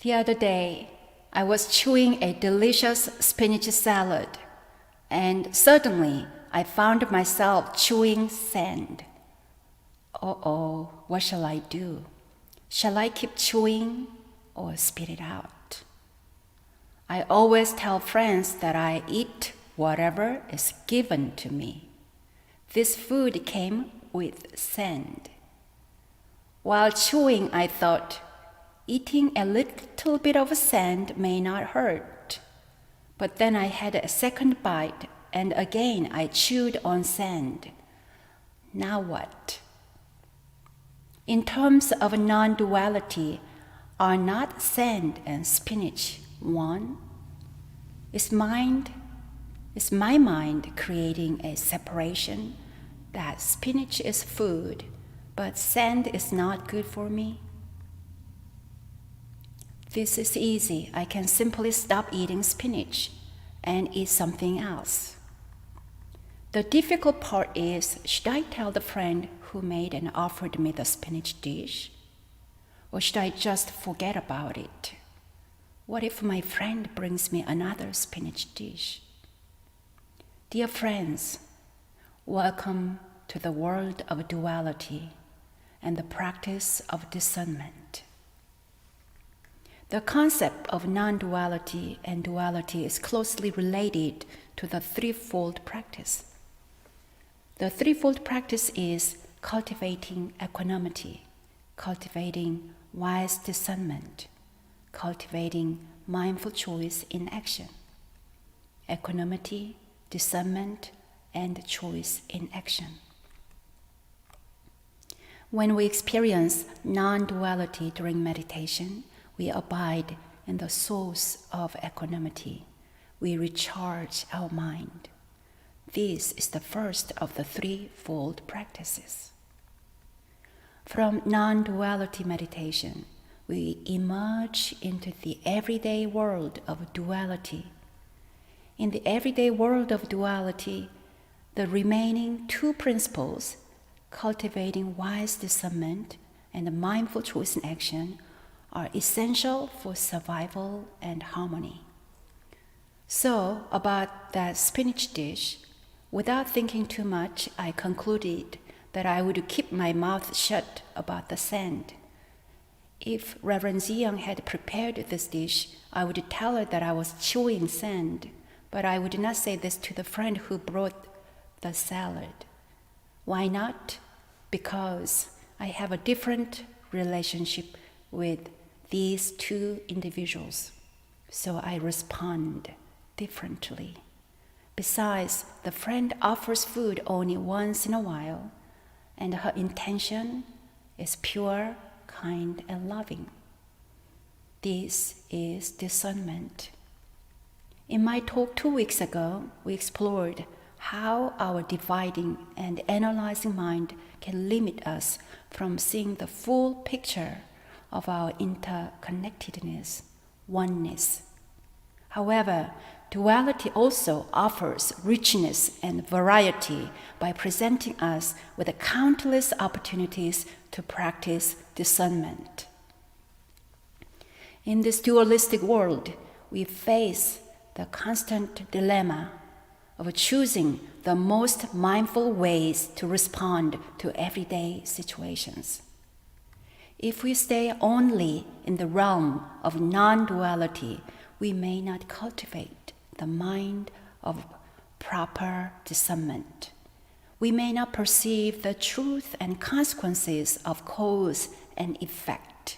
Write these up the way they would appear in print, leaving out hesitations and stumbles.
The other day, I was chewing a delicious spinach salad, and suddenly I found myself chewing sand. Uh-oh, what shall I do? Shall I keep chewing or spit it out? I always tell friends that I eat whatever is given to me. This food came with sand. While chewing, I thought, eating a little bit of sand may not hurt. But then I had a second bite, and again I chewed on sand. Now what? In terms of non-duality, are not sand and spinach one? Is my mind creating a separation that spinach is food, but sand is not good for me? This is easy. I can simply stop eating spinach and eat something else. The difficult part is, should I tell the friend who made and offered me the spinach dish? Or should I just forget about it? What if my friend brings me another spinach dish? Dear friends, welcome to the world of duality and the practice of discernment. The concept of non-duality and duality is closely related to the Threefold Practice. The Threefold Practice is cultivating equanimity, cultivating wise discernment, cultivating mindful choice in action. Equanimity, discernment, and choice in action. When we experience non-duality during meditation, we abide in the source of equanimity. We recharge our mind. This is the first of the threefold practices. From non-duality meditation, we emerge into the everyday world of duality. In the everyday world of duality, the remaining two principles, cultivating wise discernment and mindful choice in action, are essential for survival and harmony. So, about that spinach dish, without thinking too much, I concluded that I would keep my mouth shut about the sand. If Reverend Ziyang had prepared this dish, I would tell her that I was chewing sand, but I would not say this to the friend who brought the salad. Why not? Because I have a different relationship with these two individuals, so I respond differently. Besides, the friend offers food only once in a while, and her intention is pure, kind, and loving. This is discernment. In my talk 2 weeks ago, we explored how our dividing and analyzing mind can limit us from seeing the full picture of our interconnectedness, oneness. However, duality also offers richness and variety by presenting us with countless opportunities to practice discernment. In this dualistic world, we face the constant dilemma of choosing the most mindful ways to respond to everyday situations. If we stay only in the realm of non-duality, we may not cultivate the mind of proper discernment. We may not perceive the truth and consequences of cause and effect.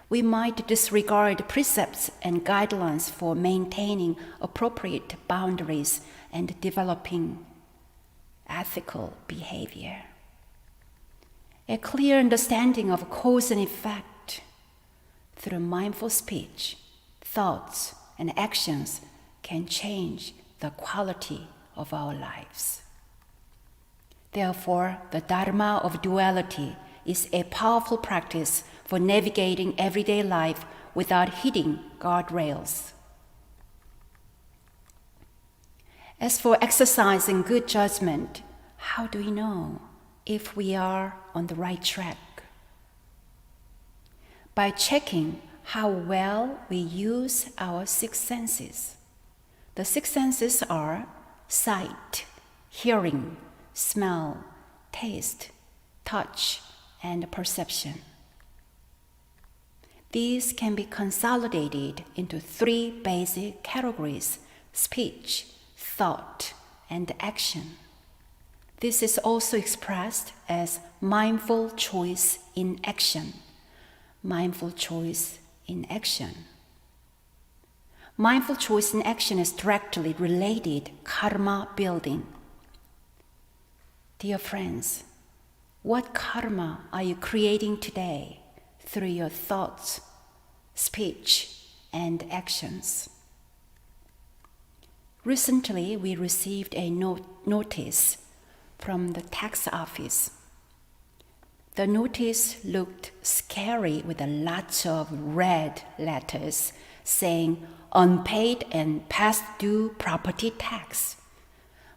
We might disregard precepts and guidelines for maintaining appropriate boundaries and developing ethical behavior. A clear understanding of cause and effect through mindful speech, thoughts, and actions can change the quality of our lives. Therefore, the Dharma of duality is a powerful practice for navigating everyday life without hitting guardrails. As for exercising good judgment, how do we know if we are on the right track? By checking how well we use our six senses. The six senses are sight, hearing, smell, taste, touch, and perception. These can be consolidated into three basic categories: speech, thought, and action. This is also expressed as mindful choice in action. Mindful choice in action. Mindful choice in action is directly related karma building. Dear friends, what karma are you creating today through your thoughts, speech, and actions? Recently, we received a notice from the tax office. The notice looked scary with lots of red letters saying unpaid and past due property tax.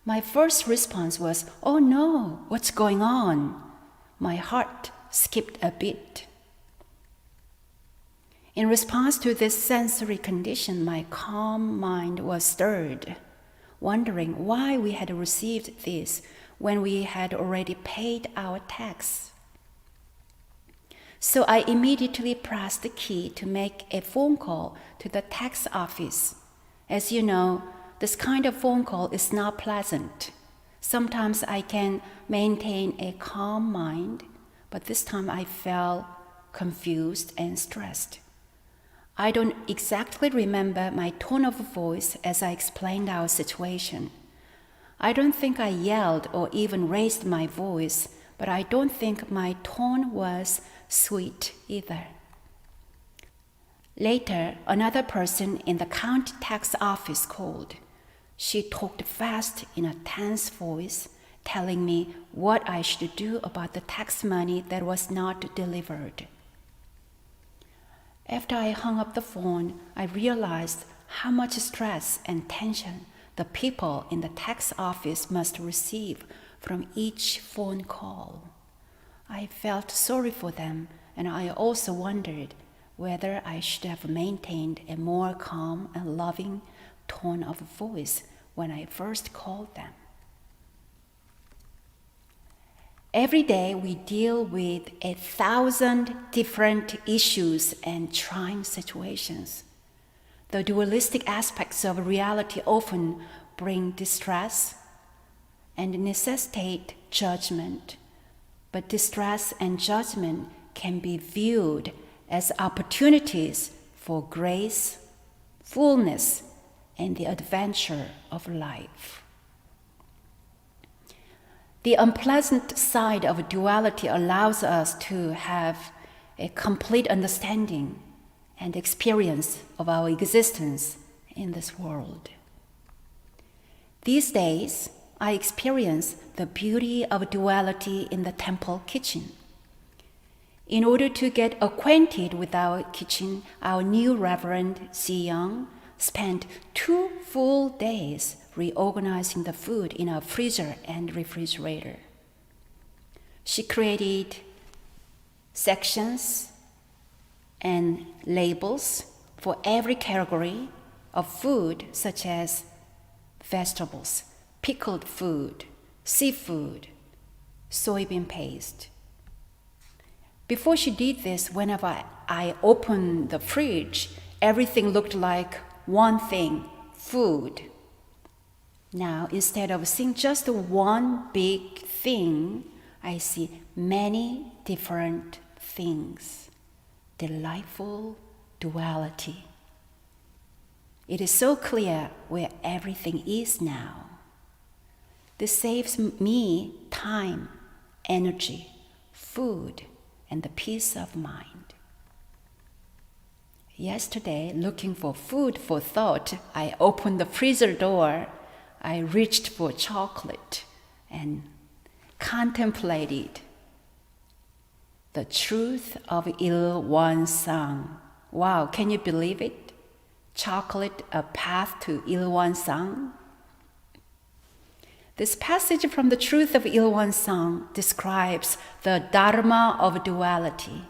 My first response was, "Oh no, what's going on?" My heart skipped a beat. In response to this sensory condition, my calm mind was stirred, wondering why we had received this when we had already paid our tax. So I immediately pressed the key to make a phone call to the tax office. As you know, this kind of phone call is not pleasant. Sometimes I can maintain a calm mind, but this time I felt confused and stressed. I don't exactly remember my tone of voice as I explained our situation. I don't think I yelled or even raised my voice, but I don't think my tone was sweet either. Later, another person in the county tax office called. She talked fast in a tense voice, telling me what I should do about the tax money that was not delivered. After I hung up the phone, I realized how much stress and tension the people in the tax office must receive from each phone call. I felt sorry for them, and I also wondered whether I should have maintained a more calm and loving tone of voice when I first called them. Every day we deal with 1,000 different issues and trying situations. The dualistic aspects of reality often bring distress and necessitate judgment, but distress and judgment can be viewed as opportunities for grace, fullness, and the adventure of life. The unpleasant side of duality allows us to have a complete understanding and experience of our existence in this world. These days, I experience the beauty of duality in the temple kitchen. In order to get acquainted with our kitchen, our new Reverend Si Young spent 2 full days reorganizing the food in our freezer and refrigerator. She created sections and labels for every category of food, such as vegetables, pickled food, seafood, soybean paste. Before she did this, whenever I opened the fridge, everything looked like one thing, food. Now, instead of seeing just one big thing, I see many different things. Delightful duality. It is so clear where everything is now. This saves me time, energy, food, and the peace of mind. Yesterday, looking for food for thought, I opened the freezer door. I reached for chocolate and contemplated the truth of Il-Wan-Sang. Wow, can you believe it? Chocolate, a path to Il-Wan-Sang. This passage from the truth of Il-Wan-Sang describes the Dharma of duality.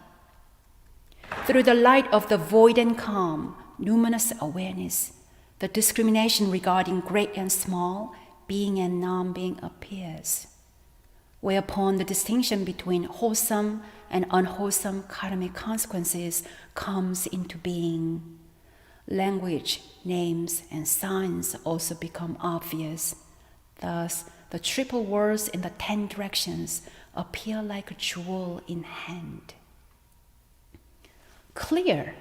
Through the light of the void and calm, luminous awareness, the discrimination regarding great and small, being and non-being appears, whereupon the distinction between wholesome and unwholesome karmic consequences comes into being. Language, names, and signs also become obvious. Thus, the triple words in the 10 directions appear like a jewel in hand. Clear,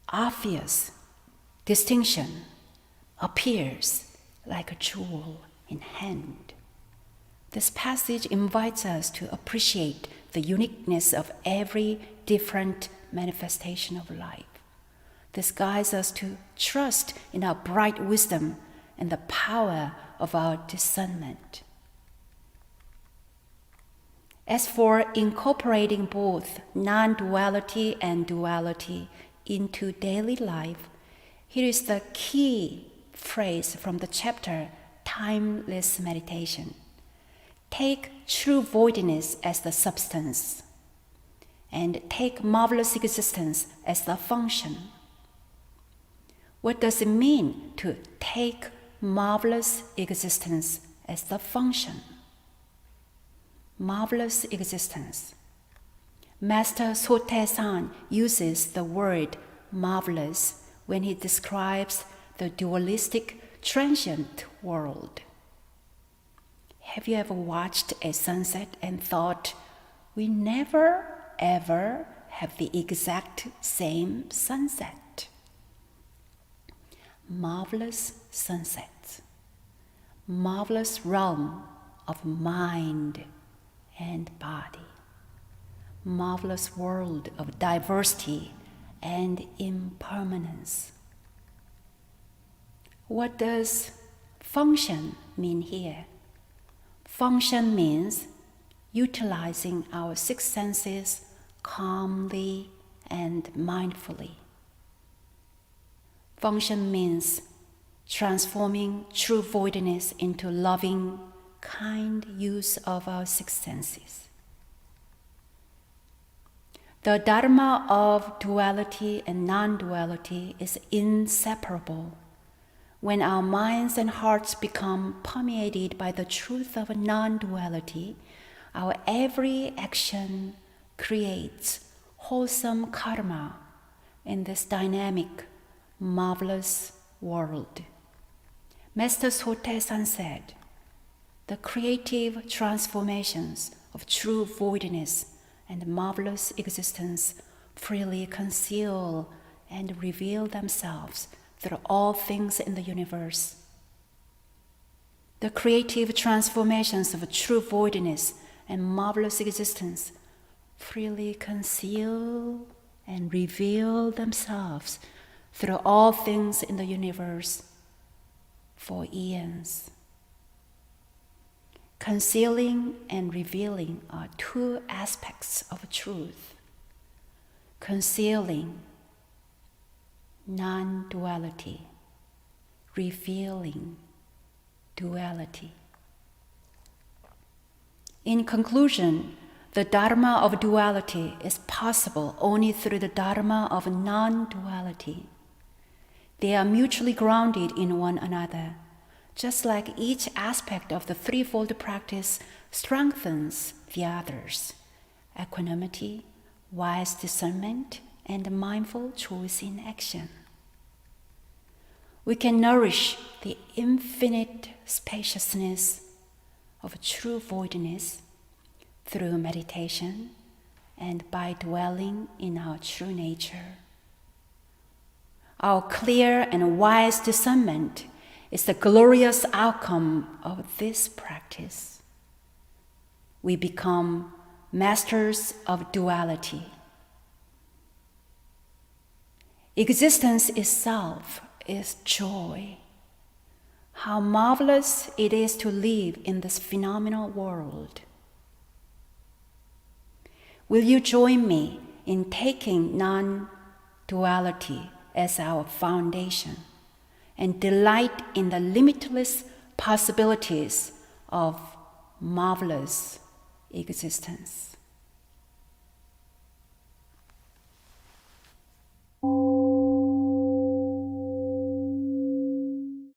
obvious distinction appears like a jewel in hand. This passage invites us to appreciate the uniqueness of every different manifestation of life. This guides us to trust in our bright wisdom and the power of our discernment. As for incorporating both non-duality and duality into daily life, here is the key phrase from the chapter, Timeless Meditation. Take true voidness as the substance, and take marvelous existence as the function. What does it mean to take marvelous existence as the function? Marvelous existence. Master Sotaesan uses the word marvelous when he describes the dualistic, transient world. Have you ever watched a sunset and thought, we never ever have the exact same sunset? Marvelous sunset, marvelous realm of mind and body, marvelous world of diversity and impermanence. What does function mean here? Function means utilizing our 6 senses calmly and mindfully. Function means transforming true voidness into loving, kind use of our 6 senses. The Dharma of duality and non-duality is inseparable. When our minds and hearts become permeated by the truth of non-duality, our every action creates wholesome karma in this dynamic, marvelous world. Master Sotaesan said, the creative transformations of true voidness and marvelous existence freely conceal and reveal themselves through all things in the universe. The creative transformations of true voidness and marvelous existence freely conceal and reveal themselves through all things in the universe for eons. Concealing and revealing are 2 aspects of truth. Concealing, non-duality, revealing, duality. In conclusion, the Dharma of duality is possible only through the Dharma of non-duality. They are mutually grounded in one another, just like each aspect of the Threefold Practice strengthens the others: equanimity, wise discernment, and mindful choice in action. We can nourish the infinite spaciousness of true voidness through meditation and by dwelling in our true nature. Our clear and wise discernment is the glorious outcome of this practice. We become masters of duality. Existence itself is joy. How marvelous it is to live in this phenomenal world. Will you join me in taking non-duality as our foundation and delight in the limitless possibilities of marvelous existence?